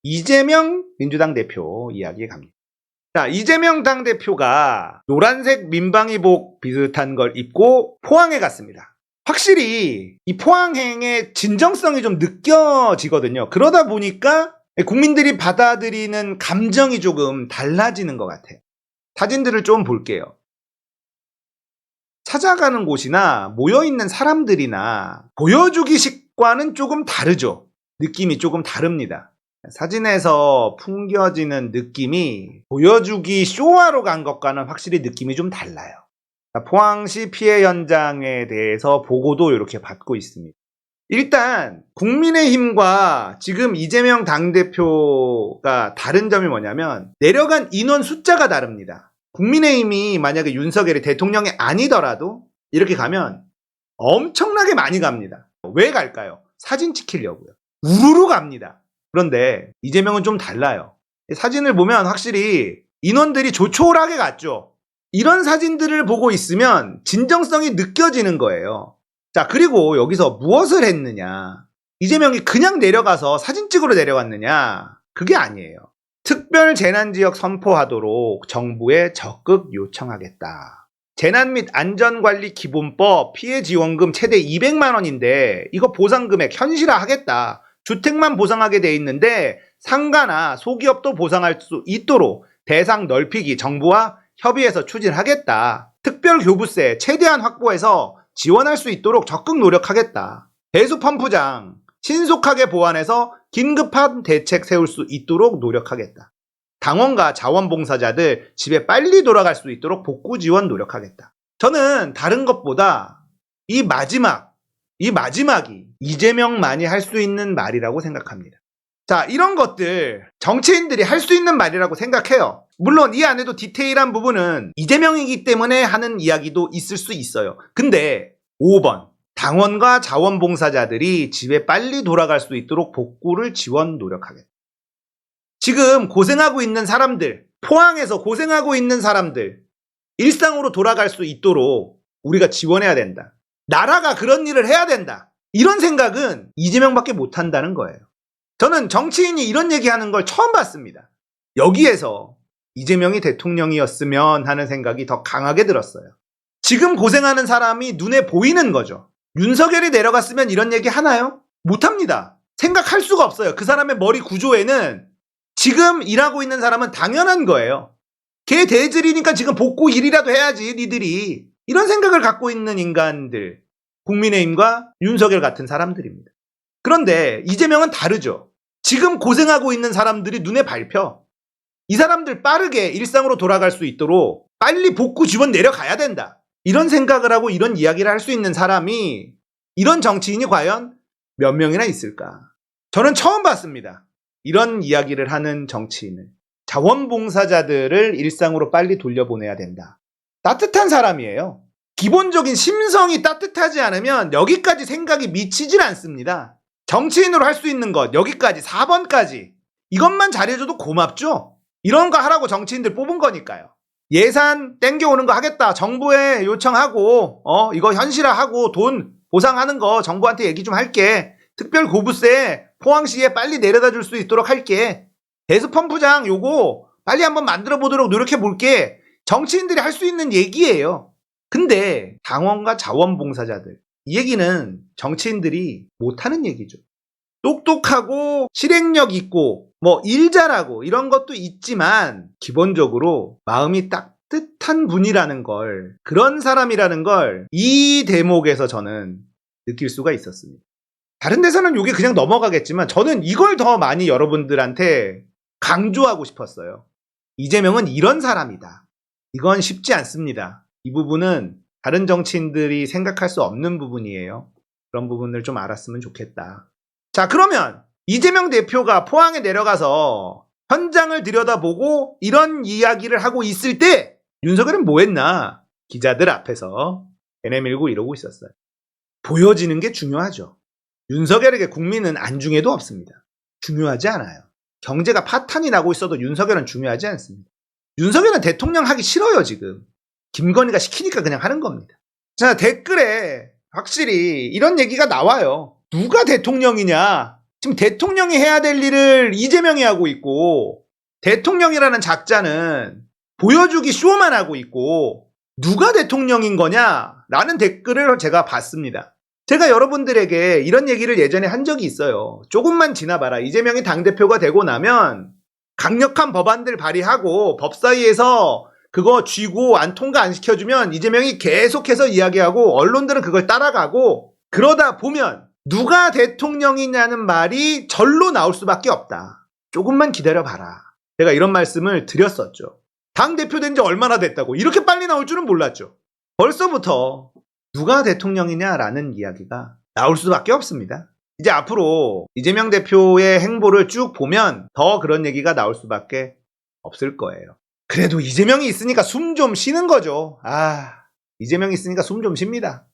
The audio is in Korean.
이재명 민주당 대표 이야기에 갑니다. 자, 이재명 당대표가 노란색 민방위복 비슷한 걸 입고 포항에 갔습니다. 확실히 이 포항행의 진정성이 좀 느껴지거든요. 그러다 보니까 국민들이 받아들이는 감정이 조금 달라지는 것 같아요. 사진들을 좀 볼게요. 찾아가는 곳이나 모여있는 사람들이나 보여주기식과는 조금 다르죠. 느낌이 조금 다릅니다. 사진에서 풍겨지는 느낌이 보여주기 쇼하러 간 것과는 확실히 느낌이 좀 달라요. 포항시 피해 현장에 대해서 보고도 이렇게 받고 있습니다. 일단 국민의힘과 지금 이재명 당대표가 다른 점이 뭐냐면 내려간 인원 숫자가 다릅니다. 국민의힘이 만약에 윤석열이 대통령이 아니더라도 이렇게 가면 엄청나게 많이 갑니다. 왜 갈까요? 사진 찍히려고요. 우르르 갑니다. 그런데 이재명은 좀 달라요. 사진을 보면 확실히 인원들이 조촐하게 갔죠. 이런 사진들을 보고 있으면 진정성이 느껴지는 거예요. 자, 그리고 여기서 무엇을 했느냐? 이재명이 그냥 내려가서 사진 찍으러 내려갔느냐? 그게 아니에요. 특별 재난지역 선포하도록 정부에 적극 요청하겠다. 재난 및 안전관리 기본법 피해지원금 최대 200만 원인데 이거 보상금액 현실화하겠다. 주택만 보상하게 돼 있는데 상가나 소기업도 보상할 수 있도록 대상 넓히기 정부와 협의해서 추진하겠다. 특별교부세 최대한 확보해서 지원할 수 있도록 적극 노력하겠다. 배수펌프장 신속하게 보완해서 긴급한 대책 세울 수 있도록 노력하겠다. 당원과 자원봉사자들 집에 빨리 돌아갈 수 있도록 복구 지원 노력하겠다. 저는 다른 것보다 이 마지막이 이재명만이 할 수 있는 말이라고 생각합니다. 자, 이런 것들 정치인들이 할 수 있는 말이라고 생각해요. 물론 이 안에도 디테일한 부분은 이재명이기 때문에 하는 이야기도 있을 수 있어요. 근데 5번 당원과 자원봉사자들이 집에 빨리 돌아갈 수 있도록 복구를 지원 노력하겠다. 지금 고생하고 있는 사람들, 포항에서 고생하고 있는 사람들 일상으로 돌아갈 수 있도록 우리가 지원해야 된다. 나라가 그런 일을 해야 된다. 이런 생각은 이재명밖에 못한다는 거예요. 저는 정치인이 이런 얘기하는 걸 처음 봤습니다. 여기에서 이재명이 대통령이었으면 하는 생각이 더 강하게 들었어요. 지금 고생하는 사람이 눈에 보이는 거죠. 윤석열이 내려갔으면 이런 얘기 하나요? 못합니다. 생각할 수가 없어요. 그 사람의 머리 구조에는 지금 일하고 있는 사람은 당연한 거예요. 걔 대질이니까 지금 복구 일이라도 해야지 니들이. 이런 생각을 갖고 있는 인간들, 국민의힘과 윤석열 같은 사람들입니다. 그런데 이재명은 다르죠. 지금 고생하고 있는 사람들이 눈에 밟혀. 이 사람들 빠르게 일상으로 돌아갈 수 있도록 빨리 복구 지원 내려가야 된다. 이런 생각을 하고 이런 이야기를 할 수 있는 사람이, 이런 정치인이 과연 몇 명이나 있을까? 저는 처음 봤습니다. 이런 이야기를 하는 정치인을. 자원봉사자들을 일상으로 빨리 돌려보내야 된다. 따뜻한 사람이에요. 기본적인 심성이 따뜻하지 않으면 여기까지 생각이 미치질 않습니다. 정치인으로 할 수 있는 것 여기까지 4번까지 이것만 잘해줘도 고맙죠. 이런 거 하라고 정치인들 뽑은 거니까요. 예산 땡겨오는 거 하겠다. 정부에 요청하고 이거 현실화하고 돈 보상하는 거 정부한테 얘기 좀 할게. 특별 고부세 포항시에 빨리 내려다 줄 수 있도록 할게. 배수펌프장 요거 빨리 한번 만들어 보도록 노력해 볼게. 정치인들이 할 수 있는 얘기예요. 근데 당원과 자원봉사자들, 이 얘기는 정치인들이 못하는 얘기죠. 똑똑하고 실행력 있고 일 잘하고 이런 것도 있지만 기본적으로 마음이 따뜻한 분이라는 걸, 그런 사람이라는 걸 이 대목에서 저는 느낄 수가 있었습니다. 다른 데서는 이게 그냥 넘어가겠지만 저는 이걸 더 많이 여러분들한테 강조하고 싶었어요. 이재명은 이런 사람이다. 이건 쉽지 않습니다. 이 부분은 다른 정치인들이 생각할 수 없는 부분이에요. 그런 부분을 좀 알았으면 좋겠다. 자, 그러면 이재명 대표가 포항에 내려가서 현장을 들여다보고 이런 이야기를 하고 있을 때 윤석열은 뭐 했나? 기자들 앞에서 NM19 이러고 있었어요. 보여지는 게 중요하죠. 윤석열에게 국민은 안중에도 없습니다. 중요하지 않아요. 경제가 파탄이 나고 있어도 윤석열은 중요하지 않습니다. 윤석열은 대통령 하기 싫어요, 지금. 김건희가 시키니까 그냥 하는 겁니다. 자, 댓글에 확실히 이런 얘기가 나와요. 누가 대통령이냐? 지금 대통령이 해야 될 일을 이재명이 하고 있고, 대통령이라는 작자는 보여주기 쇼만 하고 있고, 누가 대통령인 거냐라는 댓글을 제가 봤습니다. 제가 여러분들에게 이런 얘기를 예전에 한 적이 있어요. 조금만 지나봐라. 이재명이 당대표가 되고 나면 강력한 법안들 발의하고 법사위에서 그거 쥐고 통과 안 시켜주면 이재명이 계속해서 이야기하고 언론들은 그걸 따라가고, 그러다 보면 누가 대통령이냐는 말이 절로 나올 수밖에 없다. 조금만 기다려봐라. 제가 이런 말씀을 드렸었죠. 당대표 된 지 얼마나 됐다고. 이렇게 빨리 나올 줄은 몰랐죠. 벌써부터 누가 대통령이냐라는 이야기가 나올 수밖에 없습니다. 이제 앞으로 이재명 대표의 행보를 쭉 보면 더 그런 얘기가 나올 수밖에 없을 거예요. 그래도 이재명이 있으니까 숨 좀 쉬는 거죠. 이재명이 있으니까 숨 좀 쉽니다.